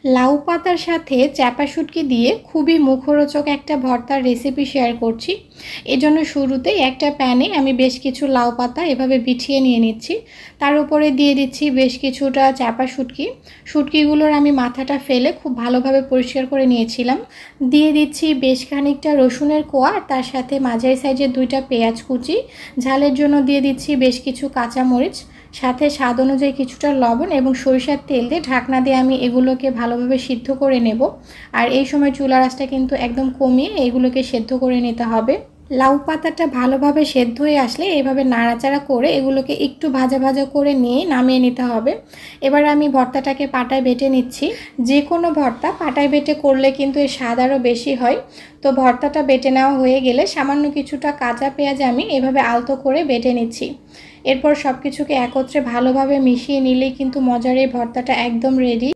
লাউ পাতার সাথে চাপা শুটকি দিয়ে খুবই মুখরোচক একটা ভর্তার রেসিপি শেয়ার করছি। এজন্য শুরুতেই একটা প্যানে আমি বেশ কিছু লাউ পাতা এভাবে বিছিয়ে নিয়ে নিচ্ছি। তার উপরে দিয়ে দিচ্ছি বেশ কিছুটা চাপা শুটকি। শুটকিগুলোর আমি মাথাটা ফেলে খুব ভালোভাবে পরিষ্কার করে নিয়েছিলাম। দিয়ে দিচ্ছি বেশ খানিকটা রসুনের কোয়া, আর তার সাথে মাঝারি সাইজের 2টা পেঁয়াজ কুচি। ঝালের জন্য দিয়ে দিচ্ছি বেশ কিছু কাঁচামরিচ, সাথে স্বাদ অনুযায়ী কিছুটা লবণ এবং সরিষার তেল দিয়ে ঢাকনা দিয়ে আমি এগুলোকে ভালোভাবে সিদ্ধ করে নেব। আর এই সময় চুলার আঁচটা কিন্তু একদম কমিয়ে এগুলোকে সেদ্ধ করে নিতে হবে। লাউ পাতাটা ভালোভাবে সেদ্ধ হয়ে আসলে এভাবে নাড়াচাড়া করে এগুলোকে একটু ভাজা ভাজা করে নিয়ে নামিয়ে নিতে হবে। এবার আমি ভর্তাটাকে পাটায় বেটে নিচ্ছি। যে কোনো ভর্তা পাটায় বেটে করলে কিন্তু এর স্বাদ আরও বেশি হয়। তো ভর্তাটা বেটে নেওয়া হয়ে গেলে সামান্য কিছুটা কাঁচা পেঁয়াজ আমি এভাবে আলতো করে বেটে নিচ্ছি। এরপর সব কিছুকে একত্রে ভালোভাবে মিশিয়ে নিলেই কিন্তু মজার এই ভর্তাটা একদম রেডি।